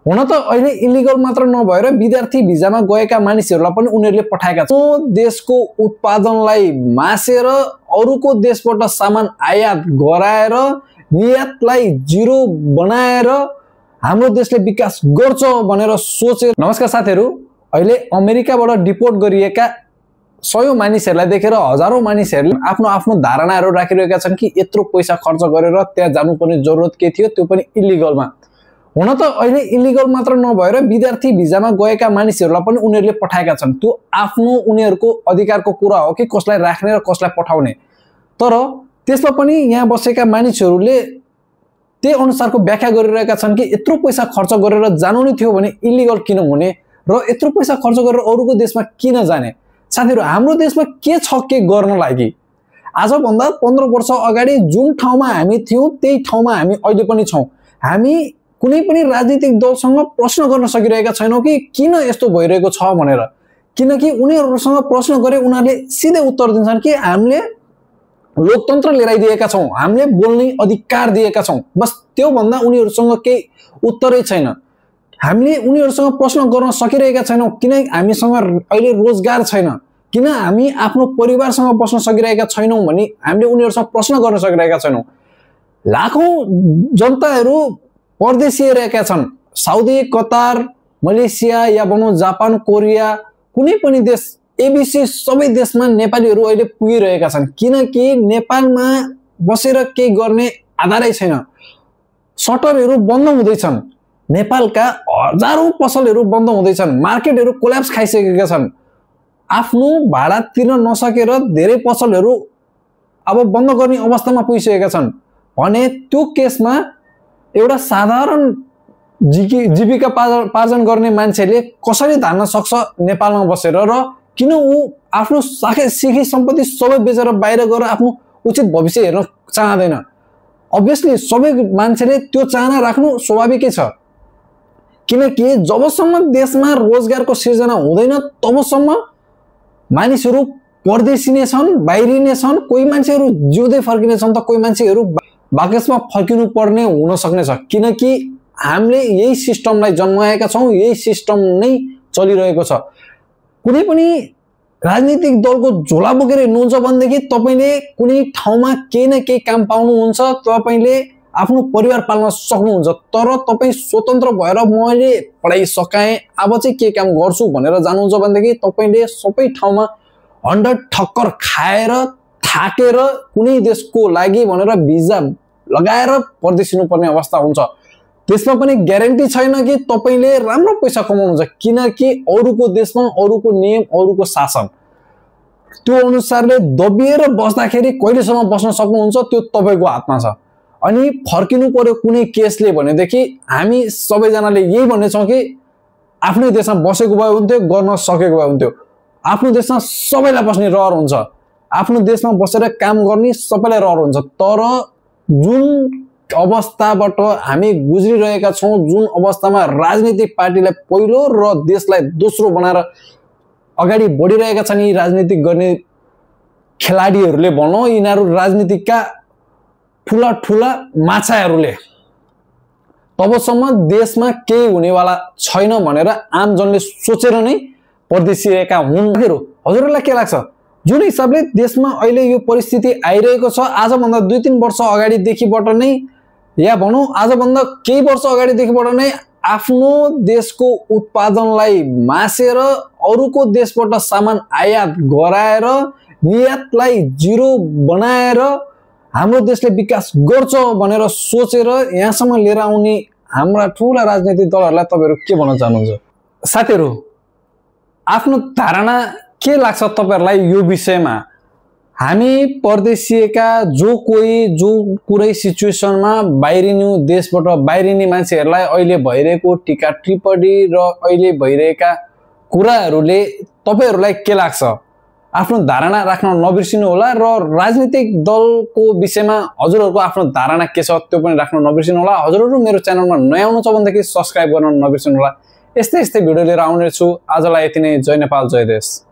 हुन त अहिले इलिगल मात्र नभएर विद्यार्थी भिजामा गएका मानिसहरूलाई पनि उनीहरूले पठाएका छन्। देशको उत्पादनलाई मासेर अरूको देशबाट सामान आयात गराएर निर्यातलाई जिरो बनाएर हाम्रो देशले विकास गर्छ भनेर सोचे। नमस्कार साथीहरू, अहिले अमेरिकाबाट डिपोर्ट गरिएका सयौं मानिसहरूलाई देखेर हजारौं मानिसहरूले आफ्नो आफ्नो धारणाहरू राखिरहेका छन् कि यत्रो पैसा खर्च गरेर त्यहाँ जानुपर्ने जरुरत के थियो, त्यो पनि इलिगलमा। हुन त अहिले इलिगल मात्र नभएर विद्यार्थी भिजामा गएका मानिसहरूलाई पनि उनीहरूले पठाएका छन्। त्यो आफ्नो उनीहरूको अधिकारको कुरा हो कि कसलाई राख्ने र कसलाई पठाउने। तर त्यसमा पनि यहाँ बसेका मानिसहरूले त्यही अनुसारको व्याख्या गरिरहेका छन् कि यत्रो पैसा खर्च गरेर जानु नै थियो भने इलिगल किन हुने र यत्रो पैसा खर्च गरेर अरूको देशमा किन जाने। साथीहरू, हाम्रो देशमा के छ के गर्न लागि? आजभन्दा 15 वर्ष अगाडि जुन ठाउँमा हामी थियौं त्यही ठाउँमा हामी अहिले पनि छौं। हामी कुनै पनि राजनीतिक दलसँग प्रश्न गर्न सकिरहेका छैनौं कि किन यस्तो भइरहेको छ भनेर, किनकि उनीहरुसँग प्रश्न गरे उनीहरूले सिधै उत्तर दिन्छन् कि हामीले लोकतन्त्र लिएर आइदिएका छौं, हामीले बोल्ने अधिकार दिएका छौं। बस त्यो भन्दा उनीहरुसँग केही उत्तरै छैन। हामीले उनीहरुसँग प्रश्न गर्न सकिरहेका छैनौं किन हामीसँग अहिले रोजगार छैन, किन हामी आफ्नो परिवारसँग बस्न सकिरहेका छैनौं भनी हामीले उनीहरुसँग प्रश्न गर्न सकिरहेका छैनौं। लाखौं जनताहरू परदेशी रहेका छन्। साउदी, कतार, मलेसिया या भनौं जापान, कोरिया, कुनै पनि देश एबीसी सबै देशमा नेपालीहरू अहिले पुगिरहेका छन् किनकि नेपालमा बसेर केही गर्ने आधारै छैन। सटरहरू बन्द हुँदैछन्, नेपालका हजारौं पसलहरू बन्द हुँदैछन्, मार्केटहरू कोल्याप्स खाइसकेका छन्। आफ्नो भाडा तिर्न नसकेर धेरै पसलहरू अब बन्द गर्ने अवस्थामा पुगिसकेका छन् भने त्यो केसमा एउटा साधारण जीविका पार्जन गर्ने मान्छेले कसरी धान्न सक्छ नेपालमा बसेर, र किन ऊ आफ्नो सिखी सम्पत्ति सबै बेचेर बाहिर गएर आफ्नो उचित भविष्य हेर्न चाहदैन? अभियसली सबै मान्छेले त्यो चाहना राख्नु स्वाभाविकै छ, किनकि जबसम्म देशमा रोजगारको सिर्जना हुँदैन तबसम्म मानिसहरू परदेशी नै छन्, बाहिरी नै छन्। कोही मान्छेहरू जिउँदै फर्किने छन् त कोही मान्छेहरू बाकसमा फर्किनु पर्ने हुन सक्ने छ, किनकि हामीले यही सिस्टमलाई जन्माएका छौं, यही सिस्टम नै चलिरहेको छ। कुनै पनि राजनीतिक दलको झोला बोकेर हिँड्नुहुन्छ भनेदेखि तपाईले कुनै ठाउँमा केही न केही काम पाउनुहुन्छ, तपाईले आफ्नो परिवार पाल्न सक्नुहुन्छ। तर तपाई स्वतन्त्र भएर मैले पढाइ सकाएँ, अब चाहिँ के काम गर्छु भनेर जानुहुन्छ भनेदेखि तपाईले सबै ठाउँमा हन्डर ठक्कर खाएर थाकेर कुनै देशको लागि भनेर भिजा लगाएर परदेशिनु पर्ने अवस्था हुन्छ। त्यसमा पनि ग्यारेन्टी छैन कि तपाईले राम्रो पैसा कमाउनुहुन्छ, किनकि अरूको देशमा अरूको नियम, अरूको शासन, त्यो अनुसारले दबिएर बस्दाखेरि कहिलेसम्म बस्न सक्नुहुन्छ त्यो तपाईको हातमा छ। अनि फर्किनु पर्यो कुनै केसले भनेदेखि हामी सबैजनाले यही भन्नेछौं कि आफ्नै देशमा बसेको भए हुन्थ्यो, गर्न सकेको भए हुन्थ्यो। आफ्नो देशमा सबैलाई बस्ने रहर हुन्छ, आफ्नो देशमा बसेर काम गर्ने सबैलाई रहर हुन्छ। तर जुन अवस्थाबाट हामी गुज्रिरहेका छौं, जुन अवस्थामा राजनीतिक पार्टीलाई पहिलो र देशलाई दोस्रो बनाएर अगाडि बढिरहेका छन् यी राजनीतिक गर्ने खेलाडीहरूले, भनौं यिनीहरू राजनीतिकका ठूला ठूला माछाहरूले, तबसम्म देशमा केही हुनेवाला छैन भनेर आमजनले सोचेर नै परदेशिएका हुन्। हजुरहरूलाई के लाग्छ? जुन हिसाबले देशमा अहिले यो परिस्थिति आइरहेको छ, आजभन्दा 2-3 वर्ष अगाडिदेखिबाट नै या भनौं आजभन्दा केही वर्ष अगाडिदेखिबाट नै आफ्नो देशको उत्पादनलाई मासेर अरूको देशबाट सामान आयात गराएर निर्यातलाई जिरो बनाएर हाम्रो देशले विकास गर्छ भनेर सोचेर यहाँसम्म लिएर आउने हाम्रा ठूला राजनीतिक दलहरूलाई तपाईहरु के भन्न चाहनुहुन्छ? साथीहरु, आफ्नो धारणा के लाग्छ तपाईहरुलाई यो विषयमा? हामी परदेशिएका जो कुनै सिचुएसनमा बाहिरिनु देशबाट बाहिरिने मान्छेहरूलाई अहिले भइरहेको टीका टिप्पणी र अहिले भइरहेका कुराहरूले तपाईहरुलाई के लाग्छ? आफ्नो धारणा राख्न नबिर्सिनु होला र राजनीतिक दलको विषयमा हजुरहरुको आफ्नो धारणा के छ त्यो पनि राख्न नबिर्सिनु होला। हजुरहरु मेरो च्यानलमा नयाँ हुनुहुन्छ भनेदेखि सब्स्क्राइब गर्न नबिर्सिनु होला। यस्तै भिडियो लिएर आउने छु। आजलाई यति नै। जय नेपाल, जय देश।